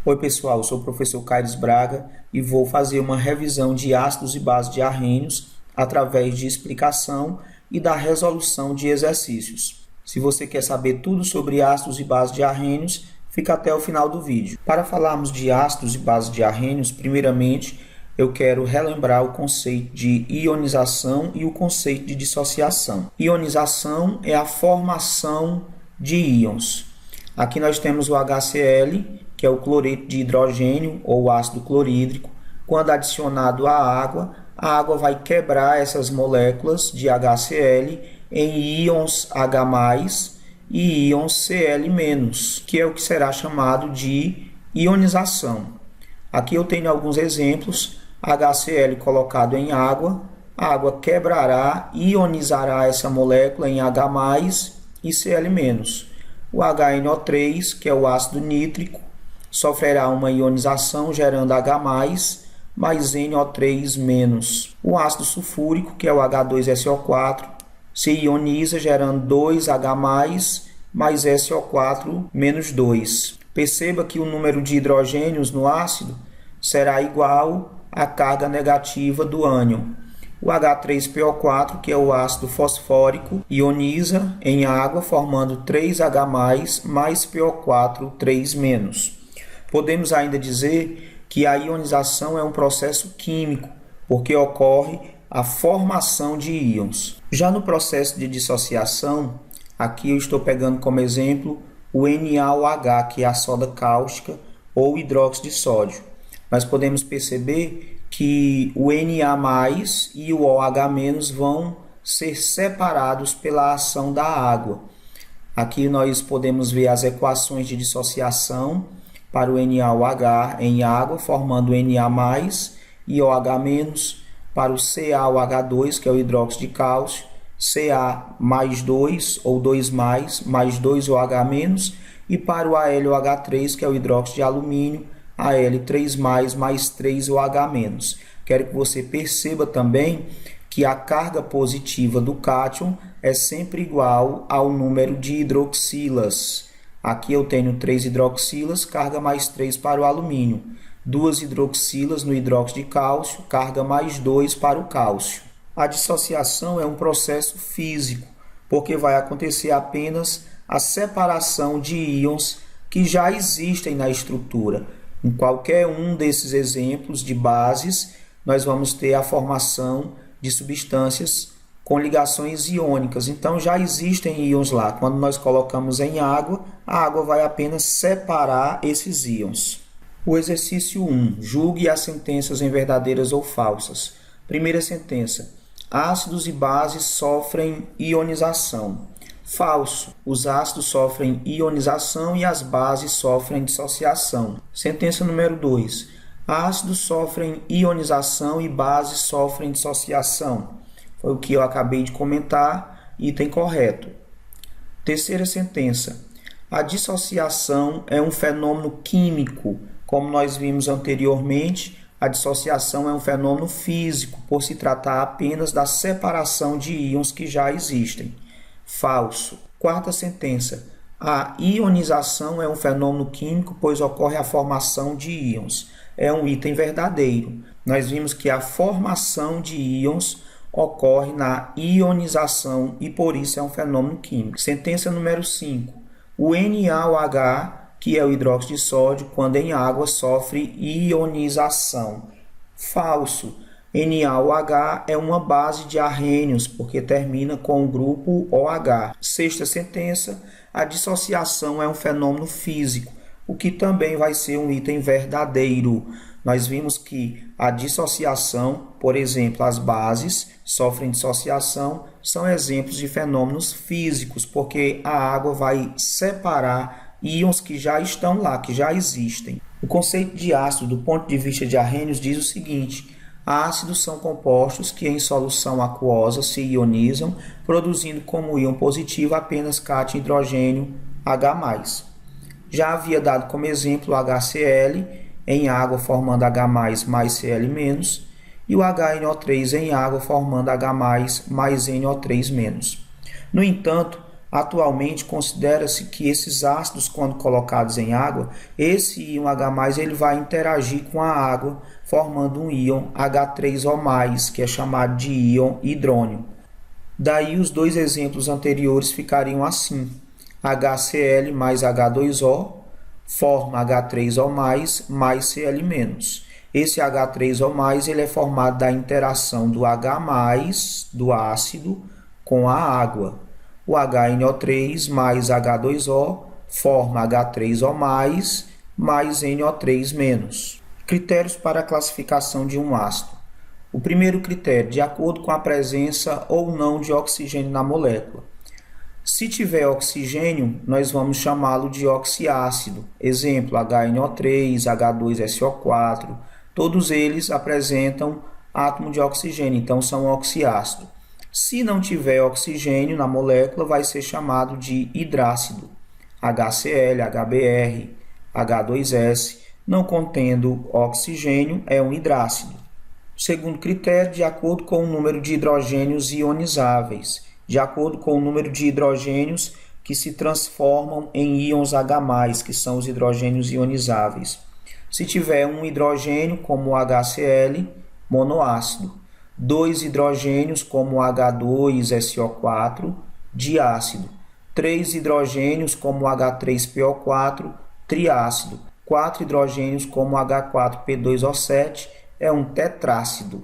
Oi pessoal, eu sou o professor Caires Braga e vou fazer uma revisão de ácidos e bases de arrênios através de explicação e da resolução de exercícios. Se você quer saber tudo sobre ácidos e bases de arrênios, fica até o final do vídeo. Para falarmos de ácidos e bases de arrênios, primeiramente eu quero relembrar o conceito de ionização e o conceito de dissociação. Ionização é a formação de íons. Aqui nós temos o HCl, que é o cloreto de hidrogênio ou ácido clorídrico. Quando adicionado à água, a água vai quebrar essas moléculas de HCl em íons H+, e íons Cl-, que é o que será chamado de ionização. Aqui eu tenho alguns exemplos. HCl colocado em água, a água quebrará e ionizará essa molécula em H+ e Cl-. O HNO3, que é o ácido nítrico, sofrerá uma ionização gerando H+, mais NO3-. O ácido sulfúrico, que é o H2SO4, se ioniza gerando 2H+, mais SO4-2. Perceba que o número de hidrogênios no ácido será igual à carga negativa do ânion. O H3PO4, que é o ácido fosfórico, ioniza em água formando 3H+, mais PO4 3-. Podemos ainda dizer que a ionização é um processo químico, porque ocorre a formação de íons. Já no processo de dissociação, aqui eu estou pegando como exemplo o NaOH, que é a soda cáustica ou hidróxido de sódio. Nós podemos perceber que o Na+ e o OH- vão ser separados pela ação da água. Aqui nós podemos ver as equações de dissociação para o NaOH em água, formando Na+ e OH-, para o CaOH2, que é o hidróxido de cálcio, Ca+2 ou 2+, mais 2OH-, e para o AlOH3, que é o hidróxido de alumínio, Al3+, mais 3OH-. Quero que você perceba também que a carga positiva do cátion é sempre igual ao número de hidroxilas. Aqui eu tenho 3 hidroxilas, carga mais 3 para o alumínio. 2 hidroxilas no hidróxido de cálcio, carga mais 2 para o cálcio. A dissociação é um processo físico, porque vai acontecer apenas a separação de íons que já existem na estrutura. Em qualquer um desses exemplos de bases, nós vamos ter a formação de substâncias com ligações iônicas. Então, já existem íons lá. Quando nós colocamos em água, a água vai apenas separar esses íons. O exercício 1. Julgue as sentenças em verdadeiras ou falsas. Primeira sentença. Ácidos e bases sofrem ionização. Falso. Os ácidos sofrem ionização e as bases sofrem dissociação. Sentença número 2. Ácidos sofrem ionização e bases sofrem dissociação. Foi o que eu acabei de comentar, item correto. Terceira sentença. A dissociação é um fenômeno químico. Como nós vimos anteriormente, a dissociação é um fenômeno físico, por se tratar apenas da separação de íons que já existem. Falso. Quarta sentença. A ionização é um fenômeno químico, pois ocorre a formação de íons. É um item verdadeiro. Nós vimos que a formação de íons ocorre na ionização e por isso é um fenômeno químico. Sentença número 5. O NaOH, que é o hidróxido de sódio, quando em água sofre ionização. Falso. NaOH é uma base de arrênios, porque termina com o grupo OH. Sexta sentença, a dissociação é um fenômeno físico, o que também vai ser um item verdadeiro. Nós vimos que a dissociação, por exemplo, as bases sofrem dissociação, são exemplos de fenômenos físicos, porque a água vai separar íons que já estão lá, que já existem. O conceito de ácido, do ponto de vista de arrênios, diz o seguinte: ácidos são compostos que em solução aquosa se ionizam, produzindo como íon positivo apenas cátion hidrogênio H+. Já havia dado como exemplo o HCl em água formando H+, mais Cl-, e o HNO3 em água formando H+, mais NO3-. No entanto, Atualmente, considera-se que esses ácidos, quando colocados em água, esse íon H+, ele vai interagir com a água, formando um íon H3O+, que é chamado de íon hidrônio. Daí, os dois exemplos anteriores ficariam assim. HCl mais H2O forma H3O+, mais Cl-. Esse H3O+, ele é formado da interação do H+, do ácido, com a água. O HNO3 mais H2O forma H3O+, mais NO3-. Critérios para a classificação de um ácido. O primeiro critério, de acordo com a presença ou não de oxigênio na molécula. Se tiver oxigênio, nós vamos chamá-lo de oxiácido. Exemplo, HNO3, H2SO4, todos eles apresentam átomo de oxigênio, então são oxiácido. Se não tiver oxigênio na molécula, vai ser chamado de hidrácido. HCl, HBr, H2S, não contendo oxigênio, é um hidrácido. Segundo critério, de acordo com o número de hidrogênios ionizáveis, de acordo com o número de hidrogênios que se transformam em íons H+, que são os hidrogênios ionizáveis. Se tiver um hidrogênio, como o HCl, monoácido. 2 hidrogênios, como o H2SO4, diácido. 3 hidrogênios, como o H3PO4, triácido. 4 hidrogênios, como o H4P2O7, é um tetrácido.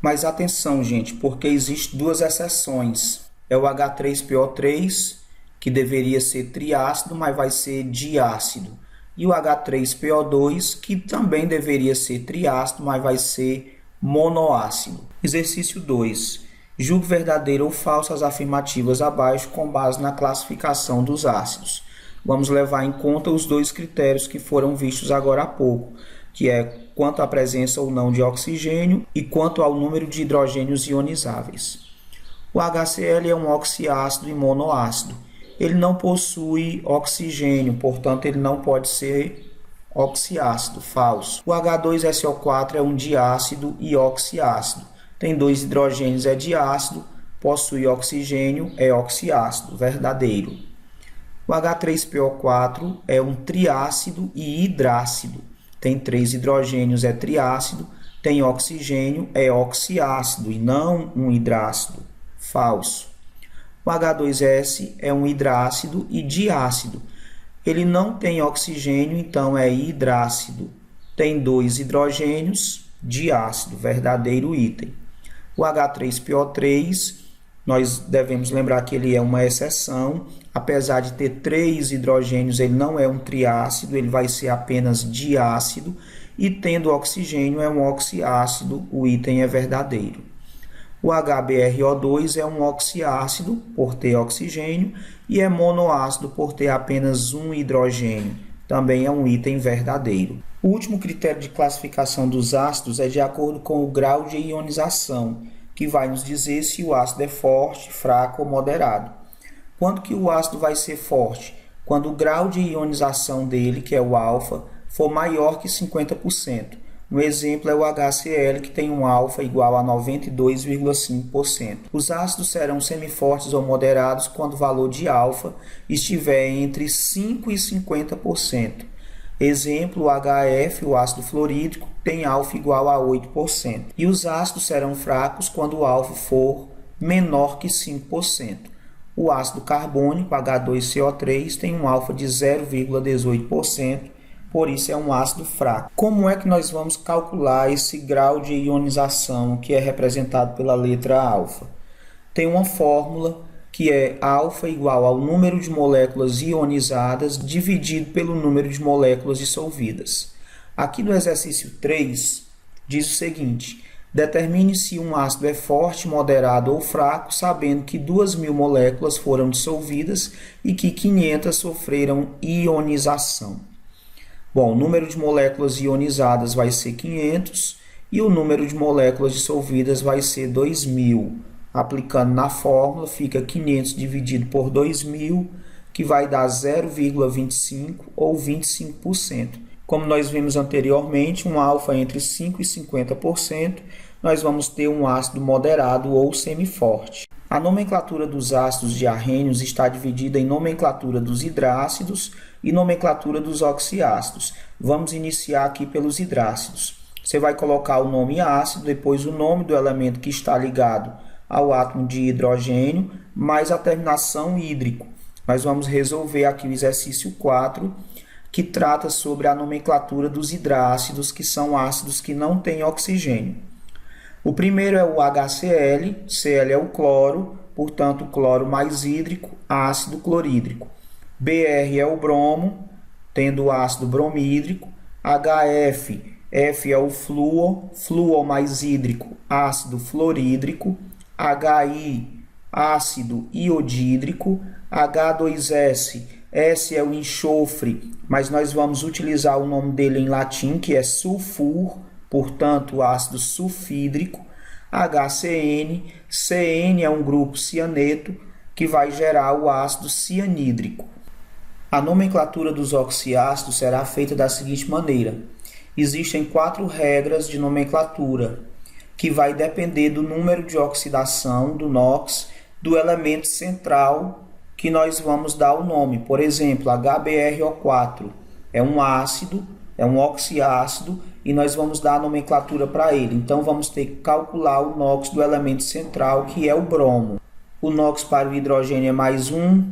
Mas atenção, gente, porque existem duas exceções. É o H3PO3, que deveria ser triácido, mas vai ser diácido. E o H3PO2, que também deveria ser triácido, mas vai ser monoácido. Exercício 2. Julgue verdadeiro ou falso as afirmativas abaixo com base na classificação dos ácidos. Vamos levar em conta os dois critérios que foram vistos agora há pouco, que é quanto à presença ou não de oxigênio e quanto ao número de hidrogênios ionizáveis. O HCl é um oxiácido e monoácido. Ele não possui oxigênio, portanto, ele não pode ser oxiácido, falso. O H2SO4 é um diácido e oxiácido. Tem 2 hidrogênios, é diácido, possui oxigênio, é oxiácido, verdadeiro. O H3PO4 é um triácido e hidrácido. Tem 3 hidrogênios, é triácido, tem oxigênio, é oxiácido e não um hidrácido, falso. O H2S é um hidrácido e diácido. Ele não tem oxigênio, então é hidrácido. Tem 2 hidrogênios, diácido, verdadeiro item. O H3PO3, nós devemos lembrar que ele é uma exceção. Apesar de ter 3 hidrogênios, ele não é um triácido, ele vai ser apenas diácido. E tendo oxigênio, é um oxiácido, o item é verdadeiro. O HBrO2 é um oxiácido, por ter oxigênio, e é monoácido, por ter apenas um hidrogênio. Também é um item verdadeiro. O último critério de classificação dos ácidos é de acordo com o grau de ionização, que vai nos dizer se o ácido é forte, fraco ou moderado. Quando que o ácido vai ser forte? Quando o grau de ionização dele, que é o alfa, for maior que 50%. Um exemplo é o HCl, que tem um alfa igual a 92,5%. Os ácidos serão semifortes ou moderados quando o valor de alfa estiver entre 5% e 50%. Exemplo, o HF, o ácido fluorídrico, tem alfa igual a 8%. E os ácidos serão fracos quando o alfa for menor que 5%. O ácido carbônico, H2CO3, tem um alfa de 0,18%, por isso é um ácido fraco. Como é que nós vamos calcular esse grau de ionização que é representado pela letra alfa? Tem uma fórmula que é alfa igual ao número de moléculas ionizadas dividido pelo número de moléculas dissolvidas. Aqui no exercício 3, diz o seguinte: determine se um ácido é forte, moderado ou fraco, sabendo que 2.000 moléculas foram dissolvidas e que 500 sofreram ionização. Bom, o número de moléculas ionizadas vai ser 500 e o número de moléculas dissolvidas vai ser 2.000. Aplicando na fórmula, fica 500 dividido por 2.000, que vai dar 0,25 ou 25%. Como nós vimos anteriormente, um alfa entre 5% e 50%, nós vamos ter um ácido moderado ou semiforte. A nomenclatura dos ácidos diarrênios está dividida em nomenclatura dos hidrácidos e nomenclatura dos oxiácidos. Vamos iniciar aqui pelos hidrácidos. Você vai colocar o nome ácido, depois o nome do elemento que está ligado ao átomo de hidrogênio, mais a terminação hídrico. Nós vamos resolver aqui o exercício 4, que trata sobre a nomenclatura dos hidrácidos, que são ácidos que não têm oxigênio. O primeiro é o HCl, Cl é o cloro, portanto, cloro mais hídrico, ácido clorídrico. Br é o bromo, tendo o ácido bromídrico. HF, F é o flúor, flúor mais hídrico, ácido fluorídrico. HI, ácido iodídrico. H2S, S é o enxofre, mas nós vamos utilizar o nome dele em latim, que é sulfur, portanto, ácido sulfídrico. HCN, CN é um grupo cianeto, que vai gerar o ácido cianídrico. A nomenclatura dos oxiácidos será feita da seguinte maneira. Existem 4 regras de nomenclatura, que vai depender do número de oxidação do NOx do elemento central que nós vamos dar o nome. Por exemplo, HBrO4 é um ácido, é um oxiácido, e nós vamos dar a nomenclatura para ele. Então, vamos ter que calcular o NOx do elemento central, que é o bromo. O NOx para o hidrogênio é mais 1,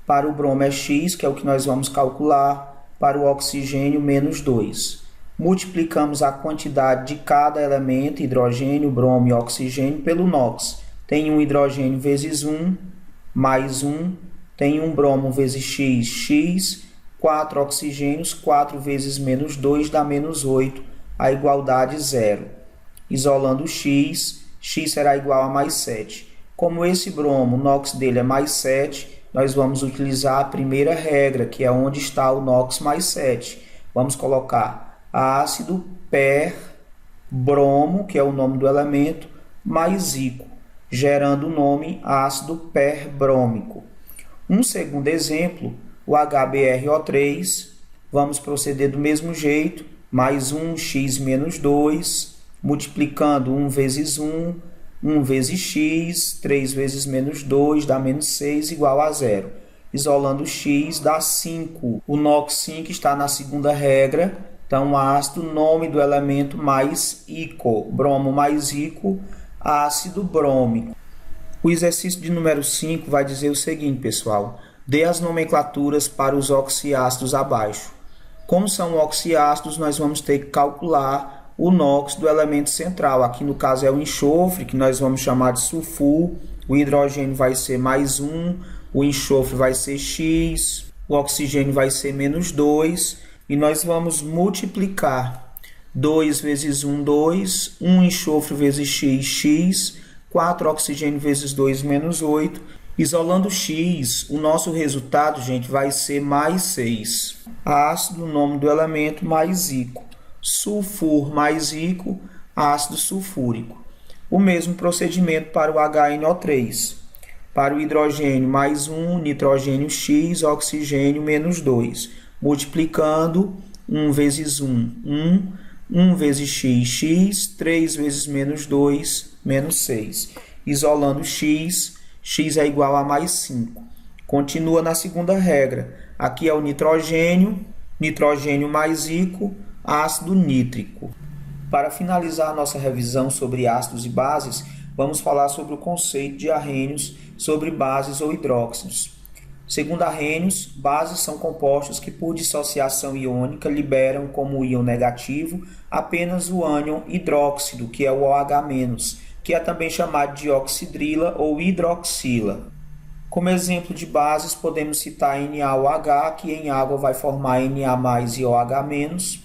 para o bromo é X, que é o que nós vamos calcular, para o oxigênio, menos 2. Multiplicamos a quantidade de cada elemento, hidrogênio, bromo e oxigênio, pelo NOx. Tem um hidrogênio vezes 1, mais 1, tem um bromo vezes X, X, 4 oxigênios, 4 vezes menos 2 dá menos 8, a igualdade 0. Isolando X, X será igual a mais 7. Como esse bromo, o NOx dele é mais 7, nós vamos utilizar a primeira regra, que é onde está o NOx mais 7. Vamos colocar ácido per-bromo, que é o nome do elemento, mais ico, gerando o nome ácido perbrômico. Um segundo exemplo, o HBrO3, vamos proceder do mesmo jeito, mais 1x menos 2, multiplicando 1 vezes 1, 1 vezes x, 3 vezes menos 2 dá menos 6, igual a 0. Isolando x dá 5. O NOx 5 está na segunda regra, então ácido, nome do elemento mais ico, bromo mais ico, ácido brômico. O exercício de número 5 vai dizer o seguinte, pessoal. Dê as nomenclaturas para os oxiácidos abaixo. Como são oxiácidos, nós vamos ter que calcular o NOx do elemento central. Aqui no caso é o enxofre, que nós vamos chamar de sulfur. O hidrogênio vai ser mais 1, o enxofre vai ser X, o oxigênio vai ser menos 2. E nós vamos multiplicar 2 vezes 1, 2, 1 enxofre vezes X, X, 4 oxigênio vezes 2, menos 8. Isolando X, o nosso resultado, gente, vai ser mais 6. Ácido, nome do elemento, mais ico. Sulfur mais ico, ácido sulfúrico. O mesmo procedimento para o HNO3. Para o hidrogênio, mais 1, nitrogênio X, oxigênio, menos 2. Multiplicando, 1 vezes 1, 1. 1 vezes x, x. 3 vezes menos 2, menos 6. Isolando x, x é igual a mais 5. Continua na segunda regra. Aqui é o nitrogênio, nitrogênio mais ico, ácido nítrico. Para finalizar a nossa revisão sobre ácidos e bases, vamos falar sobre o conceito de arrênios sobre bases ou hidróxidos. Segundo Arrhenius, bases são compostos que, por dissociação iônica, liberam como íon negativo apenas o ânion hidróxido, que é o OH-, que é também chamado de oxidrila ou hidroxila. Como exemplo de bases, podemos citar NaOH, que em água vai formar Na+ e OH-,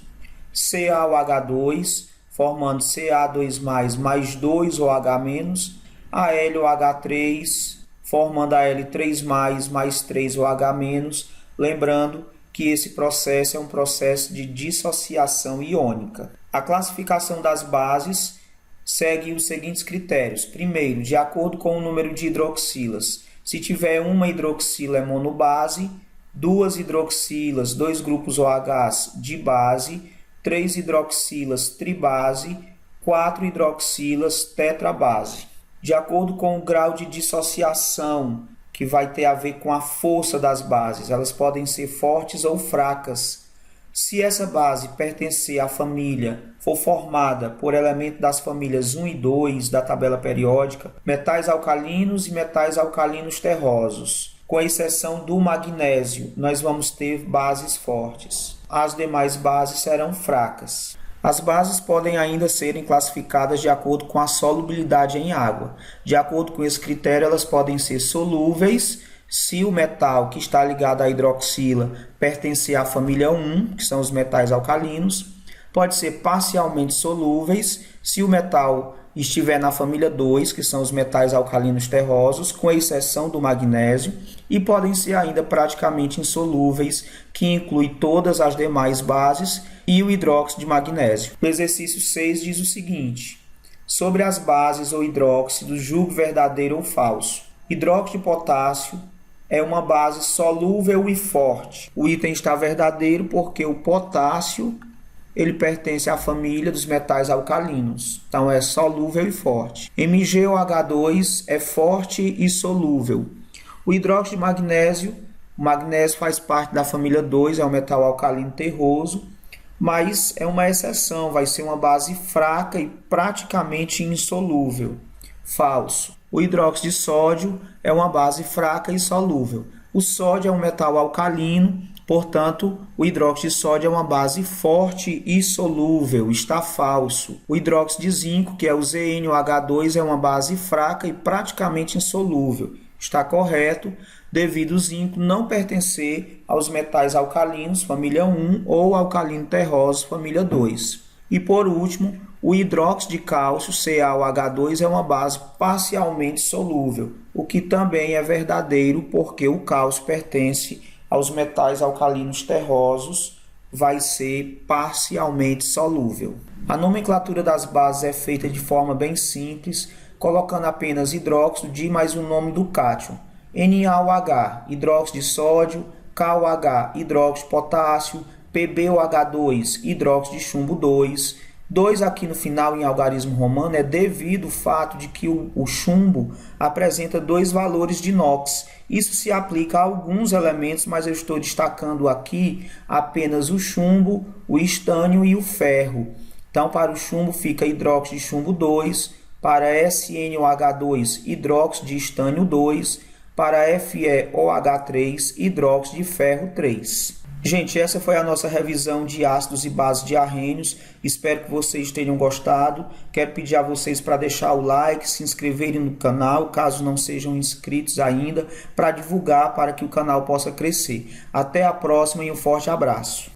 CaOH2, formando Ca2+ mais 2OH-, AlOH3, formando Al3+ mais 3OH-, lembrando que esse processo é um processo de dissociação iônica. A classificação das bases segue os seguintes critérios. Primeiro, de acordo com o número de hidroxilas. Se tiver uma hidroxila é monobase, 2 hidroxilas, 2 grupos OHs dibase, 3 hidroxilas tribase, 4 hidroxilas tetrabase. De acordo com o grau de dissociação, que vai ter a ver com a força das bases, elas podem ser fortes ou fracas. Se essa base pertencer à família, for formada por elemento das famílias 1 e 2 da tabela periódica, metais alcalinos e metais alcalinos terrosos, com exceção do magnésio, nós vamos ter bases fortes. As demais bases serão fracas. As bases podem ainda serem classificadas de acordo com a solubilidade em água. De acordo com esse critério, elas podem ser solúveis se o metal que está ligado à hidroxila pertencer à família 1, que são os metais alcalinos. Pode ser parcialmente solúveis se o metal estiver na família 2, que são os metais alcalinos terrosos, com exceção do magnésio, e podem ser ainda praticamente insolúveis, que inclui todas as demais bases e o hidróxido de magnésio. O exercício 6 diz o seguinte: sobre as bases ou hidróxidos, julgue verdadeiro ou falso. Hidróxido de potássio é uma base solúvel e forte. O item está verdadeiro porque o potássio ele pertence à família dos metais alcalinos, então é solúvel e forte. MgOH2 é forte e solúvel. O hidróxido de magnésio, o magnésio faz parte da família 2, é um metal alcalino terroso, mas é uma exceção, vai ser uma base fraca e praticamente insolúvel. Falso. O hidróxido de sódio é uma base fraca e solúvel. O sódio é um metal alcalino, portanto, o hidróxido de sódio é uma base forte e solúvel, está falso. O hidróxido de zinco, que é o ZnOH2, é uma base fraca e praticamente insolúvel, está correto, devido o zinco não pertencer aos metais alcalinos, família 1, ou alcalino terroso, família 2. E por último, o hidróxido de cálcio, CaOH2, é uma base parcialmente solúvel, o que também é verdadeiro porque o cálcio pertence aos metais alcalinos terrosos, vai ser parcialmente solúvel. A nomenclatura das bases é feita de forma bem simples, colocando apenas hidróxido de mais o nome do cátion. NaOH, hidróxido de sódio, KOH, hidróxido de potássio, PbOH2, hidróxido de chumbo 2. 2 aqui no final em algarismo romano é devido ao fato de que o chumbo apresenta 2 valores de NOx. Isso se aplica a alguns elementos, mas eu estou destacando aqui apenas o chumbo, o estânio e o ferro. Então, para o chumbo fica hidróxido de chumbo 2, para SnOH2, hidróxido de estânio 2, para FeOH3, hidróxido de ferro 3. Gente, essa foi a nossa revisão de ácidos e bases diarrênios. Espero que vocês tenham gostado. Quero pedir a vocês para deixar o like, se inscreverem no canal, caso não sejam inscritos ainda, para divulgar, para que o canal possa crescer. Até a próxima e um forte abraço.